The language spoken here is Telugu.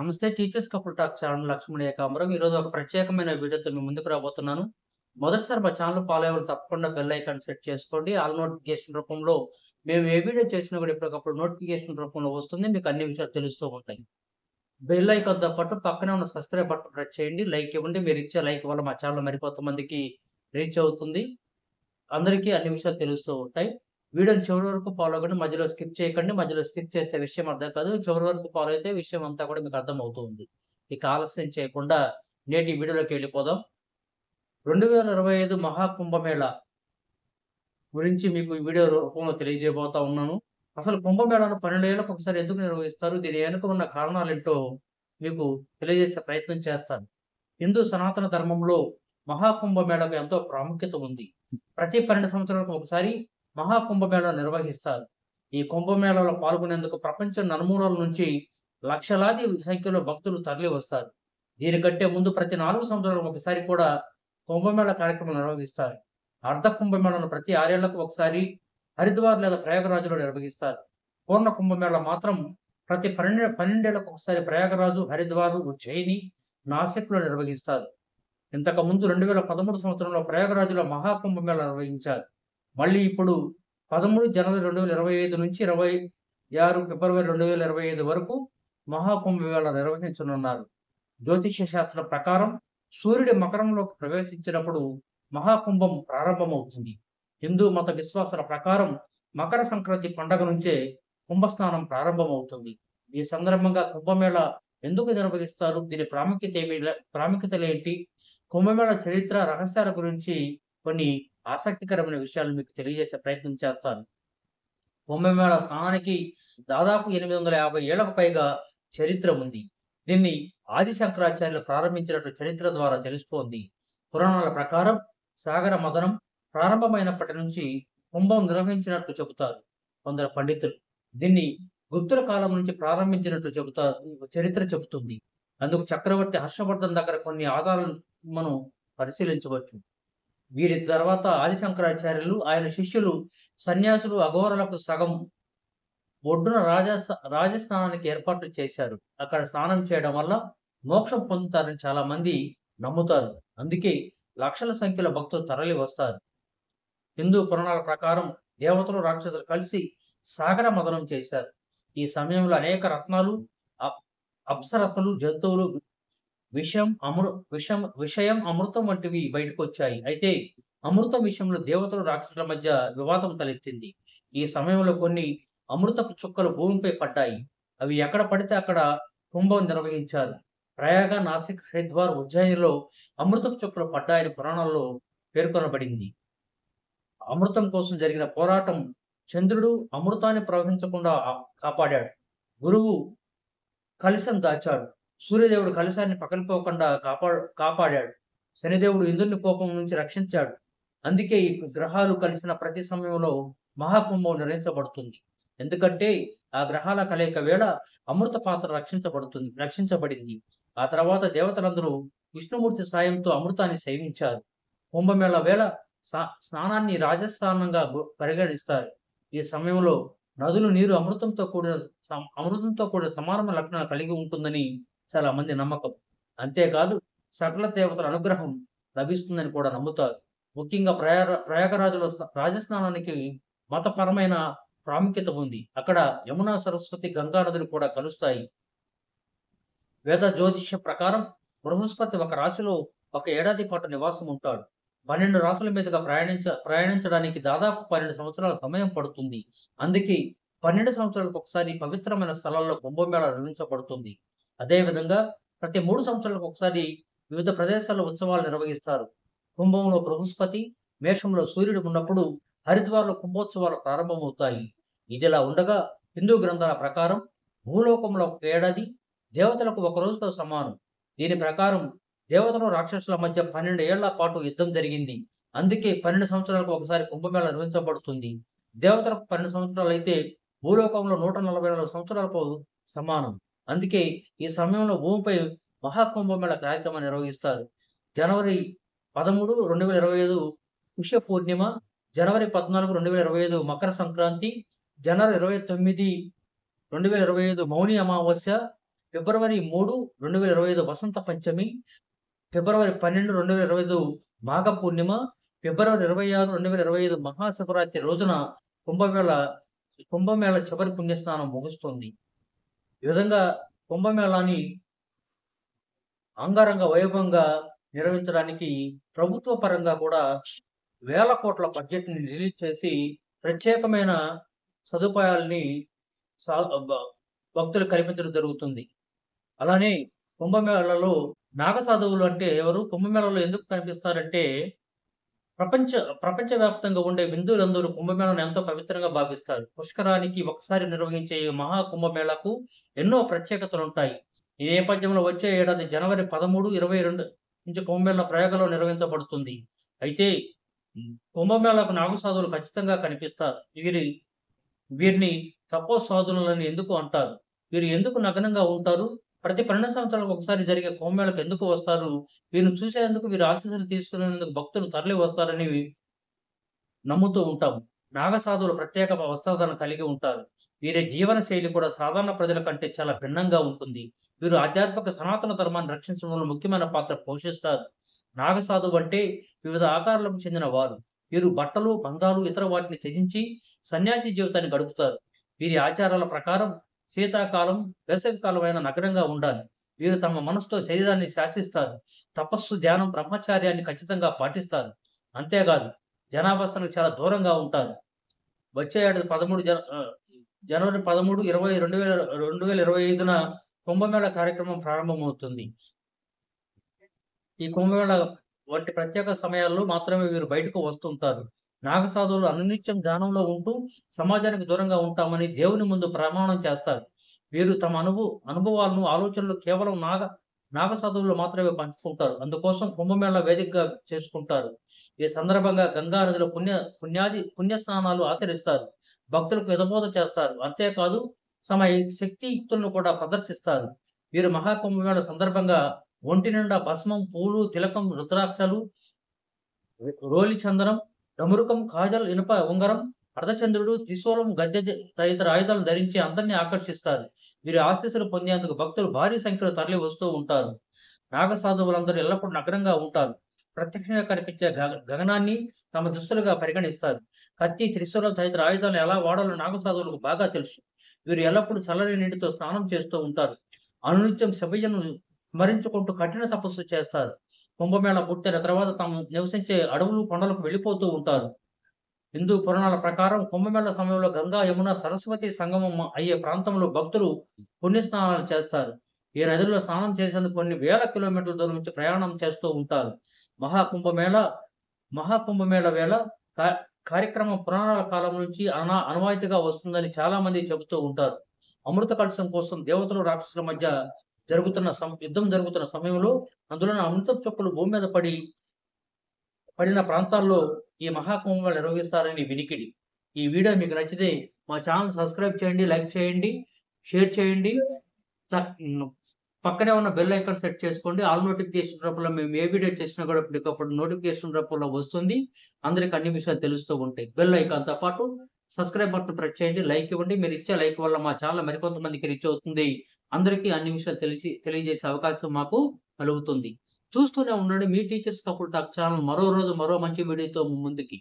నమస్తే teachers couple talk channel Lakshman Ekambaram. ఈరోజు ఒక ప్రత్యేకమైన వీడియోతో మీ ముందుకు రాబోతున్నాను. మొదటిసారి మా ఛానల్ ఫాలో అయ్యేవాళ్ళు తప్పకుండా బెల్ ఐకాన్ సెట్ చేసుకోండి. ఆల్ నోటిఫికేషన్ రూపంలో మేము ఏ వీడియో చేసినా కూడా ఎప్పటికప్పుడు నోటిఫికేషన్ రూపంలో వస్తుంది. మీకు అన్ని విషయాలు తెలుస్తూ ఉంటాయి. బెల్ ఐకాన్‌తో పాటు పక్కనే ఉన్న సబ్స్క్రైబ్ బటన్ ప్రెస్ చేయండి. లైక్ ఇవ్వండి. మీరు ఇచ్చే లైక్ వల్ల మా ఛానల్ మరికొంతమందికి రీచ్ అవుతుంది. అందరికీ అన్ని విషయాలు తెలుస్తూ ఉంటాయి. వీడియోని చివరి వరకు ఫాలో అవ్వండి. మధ్యలో స్కిప్ చేయకండి. మధ్యలో స్కిప్ చేస్తే విషయం అర్థం కాదు. చివరి వరకు ఫాలో అయితే విషయం అంతా కూడా మీకు అర్థమవుతూ ఉంది. ఇక ఆలస్యం చేయకుండా నేటి వీడియోలోకి వెళ్ళిపోదాం. 2025 మహాకుంభమేళా గురించి మీకు ఈ వీడియో రూపంలో తెలియజేయబోతా ఉన్నాను. అసలు కుంభమేళాను 12 ఏళ్లకు ఒకసారి ఎందుకు నిర్వహిస్తారు? దీని వెనుక ఉన్న కారణాలేంటో మీకు తెలియజేసే ప్రయత్నం చేస్తాను. హిందూ సనాతన ధర్మంలో మహాకుంభమేళాకు ఎంతో ప్రాముఖ్యత ఉంది. ప్రతి 12 సంవత్సరాలకు ఒకసారి మహాకుంభమేళా నిర్వహిస్తారు. ఈ కుంభమేళాలో పాల్గొనేందుకు ప్రపంచం నలుమూలల నుంచి లక్షలాది సంఖ్యలో భక్తులు తరలి వస్తారు. దీనికంటే ముందు ప్రతి 4 సంవత్సరాలకు ఒకసారి కూడా కుంభమేళా కార్యక్రమం నిర్వహిస్తారు. అర్ధ కుంభమేళాను ప్రతి 6 ఏళ్లకు ఒకసారి హరిద్వార్ లేదా ప్రయాగరాజులో నిర్వహిస్తారు. పూర్ణ కుంభమేళా మాత్రం ప్రతి 12 ఏళ్లకు ఒకసారి ప్రయాగరాజు, హరిద్వార్, ఉజ్జయిని, నాసిక్‌లో నిర్వహిస్తారు. ఇంతకుముందు 2013 సంవత్సరంలో ప్రయాగరాజులో మహాకుంభమేళా నిర్వహించారు. మళ్ళీ ఇప్పుడు 13 జనవరి 2025 నుంచి 26 ఫిబ్రవరి 2025 వరకు మహాకుంభమేళా నిర్వహించనున్నారు. జ్యోతిష్య శాస్త్రం ప్రకారం సూర్యుడి మకరంలోకి ప్రవేశించినప్పుడు మహాకుంభం ప్రారంభమవుతుంది. హిందూ మత విశ్వాసాల ప్రకారం మకర సంక్రాంతి పండగ నుంచే కుంభస్నానం ప్రారంభమవుతుంది. ఈ సందర్భంగా కుంభమేళా ఎందుకు నిర్వహిస్తారు? దీని ప్రాముఖ్యతలేంటి? కుంభమేళా చరిత్ర, రహస్యాల గురించి కొన్ని ఆసక్తికరమైన విషయాలు మీకు తెలియజేసే ప్రయత్నం చేస్తాను. కుంభమేళా స్నానానికి దాదాపు 850 ఏళ్లకు పైగా చరిత్ర ఉంది. దీన్ని ఆది శంకరాచార్యులు ప్రారంభించినట్టు చరిత్ర ద్వారా తెలుస్తోంది. పురాణాల ప్రకారం సాగర మథనం ప్రారంభమైనప్పటి నుంచి కుంభం నిర్వహించినట్టు చెబుతారు కొందరు పండితులు. దీన్ని గుప్తుల కాలం నుంచి ప్రారంభించినట్టు చరిత్ర చెబుతుంది. అందుకు చక్రవర్తి హర్షవర్ధన్ దగ్గర కొన్ని ఆధారాలు మనం పరిశీలించవచ్చు. వీరి తర్వాత ఆది శంకరాచార్యులు, ఆయన శిష్యులు, సన్యాసులు అఘోరలకు సగం ఒడ్డున రాజస్నానానికి ఏర్పాట్లు చేశారు. అక్కడ స్నానం చేయడం వల్ల మోక్షం పొందుతారని చాలా మంది నమ్ముతారు. అందుకే లక్షల సంఖ్యలో భక్తులు తరలి వస్తారు. హిందూ పురాణాల ప్రకారం దేవతలు, రాక్షసులు కలిసి సాగర మథనం చేశారు. ఈ సమయంలో అనేక రత్నాలు, అప్సరసలు, జంతువులు, విషయం, అమృతం వంటివి బయటకొచ్చాయి. అయితే అమృతం విషయంలో దేవతలు, రాక్షసుల మధ్య వివాదం తలెత్తింది. ఈ సమయంలో కొన్ని అమృతపు చుక్కలు భూమిపై పడ్డాయి. అవి ఎక్కడ పడితే అక్కడ కుంభం నిర్వహించారు. ప్రయాగ, నాసిక్, హరిద్వార్, ఉజ్జయినిలో అమృతపు చుక్కలు పడ్డాయని పురాణాల్లో పేర్కొనబడింది. అమృతం కోసం జరిగిన పోరాటం. చంద్రుడు అమృతాన్ని ప్రవహించకుండా కాపాడాడు. గురువు కలశం దాచాడు. సూర్యదేవుడు కలశాన్ని పగిలిపోకుండా కాపాడాడు. శనిదేవుడు ఇంద్రుని కోపం నుంచి రక్షించాడు. అందుకే ఈ గ్రహాలు కలిసిన ప్రతి సమయంలో మహాకుంభం నిర్వహించబడుతుంది. ఎందుకంటే ఆ గ్రహాల కలయిక వేళ అమృత పాత్ర రక్షించబడింది. ఆ తర్వాత దేవతలందరూ విష్ణుమూర్తి సాయంతో అమృతాన్ని సేవించారు. కుంభమేళా వేళ స్నానాన్ని రాజస్నానంగా పరిగణిస్తారు. ఈ సమయంలో నదులు నీరు అమృతంతో కూడిన సమానమైన లక్షణాలు కలిగి ఉంటుందని చాలా మంది నమ్మకం. అంతేకాదు సకల దేవతల అనుగ్రహం లభిస్తుందని కూడా నమ్ముతారు. ముఖ్యంగా ప్రయాగరాజులో రాజస్నానానికి మతపరమైన ప్రాముఖ్యత ఉంది. అక్కడ యమునా, సరస్వతి, గంగా నదులు కూడా కలుస్తాయి. వేద జ్యోతిష్య ప్రకారం బృహస్పతి ఒక రాశిలో ఒక ఏడాది పాటు నివాసం ఉంటాడు. 12 రాశుల మీదుగా ప్రయాణించడానికి దాదాపు 12 సంవత్సరాల సమయం పడుతుంది. అందుకే 12 సంవత్సరాలకు ఒకసారి పవిత్రమైన స్థలాల్లో కుంభమేళా నిర్వహించబడుతుంది. అదేవిధంగా ప్రతి 3 సంవత్సరాలకు ఒకసారి వివిధ ప్రదేశాల్లో ఉత్సవాలు నిర్వహిస్తారు. కుంభంలో బృహస్పతి, మేషంలో సూర్యుడు ఉన్నప్పుడు హరిద్వార్లో కుంభోత్సవాలు ప్రారంభమవుతాయి. ఇదిలా ఉండగా హిందూ గ్రంథాల ప్రకారం భూలోకంలో ఒక ఏడాది దేవతలకు ఒక రోజుతో సమానం. దీని ప్రకారం దేవతలు, రాక్షసుల మధ్య 12 ఏళ్ల పాటు యుద్ధం జరిగింది. అందుకే 12 సంవత్సరాలకు ఒకసారి కుంభమేళా నిర్వహించబడుతుంది. దేవతలకు 12 సంవత్సరాలు అయితే భూలోకంలో 144 సంవత్సరాలకు సమానం. అందుకే ఈ సమయంలో భూమిపై మహాకుంభమేళా కార్యక్రమాన్ని నిర్వహిస్తారు. జనవరి 13, 2025 పుష్య పూర్ణిమ, జనవరి 14, 2025 మకర సంక్రాంతి, జనవరి 29, 2025 మౌని అమావాస్య, ఫిబ్రవరి 3, 2025 వసంత పంచమి, ఫిబ్రవరి 12, 2025 మాఘ పూర్ణిమ, ఫిబ్రవరి 26, 2025 మహాశివరాత్రి రోజున కుంభమేళ కుంభమేళ చివరి పుణ్యస్నానం ముగుస్తుంది. ఈ విధంగా కుంభమేళాని అంగరంగ వైభవంగా నిర్వహించడానికి ప్రభుత్వ పరంగా కూడా వేల కోట్ల బడ్జెట్‌ని రిలీజ్ చేసి ప్రత్యేకమైన సదుపాయాల్ని సా బ భక్తులకు కల్పించడం జరుగుతుంది. అలానే కుంభమేళలో నాగసాధువులు అంటే ఎవరు? కుంభమేళలో ఎందుకు కనిపిస్తారంటే ప్రపంచ ప్రపంచవ్యాప్తంగా ఉండే హిందువులందరూ కుంభమేళాను ఎంతో పవిత్రంగా భావిస్తారు. పుష్కరానికి ఒకసారి నిర్వహించే ఈ మహా కుంభమేళాకు ఎన్నో ప్రత్యేకతలుంటాయి. ఈ నేపథ్యంలో వచ్చే ఏడాది జనవరి 13, 22 నుంచి కుంభమేళా ప్రయాగలో నిర్వహించబడుతుంది. అయితే కుంభమేళాకు నాగు సాధువులు ఖచ్చితంగా కనిపిస్తారు. వీరిని తపోసాధువులని ఎందుకు అంటారు? వీరు ఎందుకు నగ్నంగా ఉంటారు? ప్రతి 12 సంవత్సరాలకు ఒకసారి జరిగే కుంభమేళాకు ఎందుకు వస్తారు? వీరిని చూసేందుకు, వీరి ఆశీస్సులు తీసుకునేందుకు భక్తులు తరలి వస్తారని నమ్ముతూ ఉంటాం. నాగసాధువులు ప్రత్యేక వస్త్రధారణ కలిగి ఉంటారు. వీరి జీవన శైలి కూడా సాధారణ ప్రజల కంటే చాలా భిన్నంగా ఉంటుంది. వీరు ఆధ్యాత్మిక సనాతన ధర్మాన్ని రక్షించడంలో ముఖ్యమైన పాత్ర పోషిస్తారు. నాగసాధువు అంటే వివిధ ఆకారాలకు చెందిన వారు. వీరు బట్టలు, బంధాలు, ఇతర వాటిని త్యజించి సన్యాసి జీవితాన్ని గడుపుతారు. వీరి ఆచారాల ప్రకారం శీతాకాలం, వేసవికాలం అయిన నగ్నంగా ఉండాలి. వీరు తమ మనసుతో శరీరాన్ని శాసిస్తారు. తపస్సు, ధ్యానం, బ్రహ్మచార్యాన్ని ఖచ్చితంగా పాటిస్తారు. అంతేకాదు జనాభాస్థలకు చాలా దూరంగా ఉంటారు. వచ్చే ఏడాది జనవరి 13, 20, 2025న కుంభమేళా కార్యక్రమం ప్రారంభమవుతుంది. ఈ కుంభమేళా వంటి ప్రత్యేక సమయాల్లో మాత్రమే వీరు బయటకు వస్తుంటారు. నాగసాధువులు అనునిత్యం ధ్యానంలో ఉంటూ సమాజానికి దూరంగా ఉంటామని దేవుని ముందు ప్రమాణం చేస్తారు. వీరు తమ అనుభవాలను, ఆలోచనలు కేవలం నాగసాధువులు మాత్రమే పంచుకుంటారు. అందుకోసం కుంభమేళా వేదికగా చేసుకుంటారు. ఈ సందర్భంగా గంగా నదిలో పుణ్య స్నానాలు ఆచరిస్తారు. భక్తులకు హితబోధ చేస్తారు. అంతేకాదు తమ శక్తియుక్తులను కూడా ప్రదర్శిస్తారు. వీరు మహాకుంభమేళా సందర్భంగా ఒంటి నిండా భస్మం, పూలు, తిలకం, రుద్రాక్షలు, రోలి చందనం, డమరుకం, కాజల్, ఇనుప ఉంగరం, అర్ధచంద్రుడు, త్రిశూలం, గద్దె తదితర ఆయుధాలను ధరించి అందరినీ ఆకర్షిస్తారు. వీరి ఆశీస్సులు పొందేందుకు భక్తులు భారీ సంఖ్యలో తరలి వస్తూ ఉంటారు. నాగసాధువులందరూ ఎల్లప్పుడూ నగ్నంగా ఉంటారు. ప్రత్యక్షంగా కనిపించే గగనాన్ని తమ దుస్తులుగా పరిగణిస్తారు. కత్తి, త్రిశూలం తదితర ఆయుధాలను ఎలా వాడాలో నాగసాధువులకు బాగా తెలుసు. వీరు ఎల్లప్పుడూ చల్లని నీటితో స్నానం చేస్తూ ఉంటారు. అనునిత్యం శివయ్యను స్మరించుకుంటూ కఠిన తపస్సు చేస్తారు. కుంభమేళా పూర్తయిన తర్వాత తాము నివసించే అడవులు, కొండలకు వెళ్ళిపోతూ ఉంటారు. హిందూ పురాణాల ప్రకారం కుంభమేళా సమయంలో గంగా, యమున, సరస్వతి సంగమం అయ్యే ప్రాంతంలో భక్తులు పుణ్యస్నానాలు చేస్తారు. ఈ నదుల్లో స్నానం చేసేందుకు కొన్ని వేల కిలోమీటర్ల దూరం నుంచి ప్రయాణం చేస్తూ ఉంటారు. మహాకుంభమేళా వేళ కార్యక్రమం పురాణాల కాలం నుంచి ఆనవాయితీగా వస్తుందని చాలా మంది చెబుతూ ఉంటారు. అమృత కలశం కోసం దేవతలు, రాక్షసుల మధ్య యుద్ధం జరుగుతున్న సమయంలో అందులోని అమృతపు చుక్కలు భూమి మీద పడిన ప్రాంతాల్లో ఈ మహాకుంభమేళా నిర్వహిస్తారని వినికిడి. ఈ వీడియో మీకు నచ్చితే మా ఛానల్ సబ్స్క్రైబ్ చేయండి, లైక్ చేయండి, షేర్ చేయండి. పక్కనే ఉన్న బెల్ ఐకాన్ సెట్ చేసుకోండి. ఆల్ నోటిఫికేషన్ రూపంలో మేము ఏ వీడియో చేసినా కూడా ఇప్పటికప్పుడు నోటిఫికేషన్ రూపంలో వస్తుంది. అందరికి అన్ని విషయాలు తెలుస్తూ ఉంటాయి. బెల్ ఐకాన్తో పాటు సబ్స్క్రైబ్ బటన్ ప్రెస్ చేయండి, లైక్ ఇవ్వండి. మీరు ఇచ్చే లైక్ వల్ల మా ఛానల్ మరికొంతమందికి రీచ్ అవుతుంది. అందరికీ అన్ని విషయాలు తెలియజేసే అవకాశం మాకు కలుగుతుంది. చూస్తూనే ఉండండి మీ టీచర్స్ కపుల్ టాక్ ఛానల్. మరో రోజు మరో మంచి వీడియోతో ముందుకి.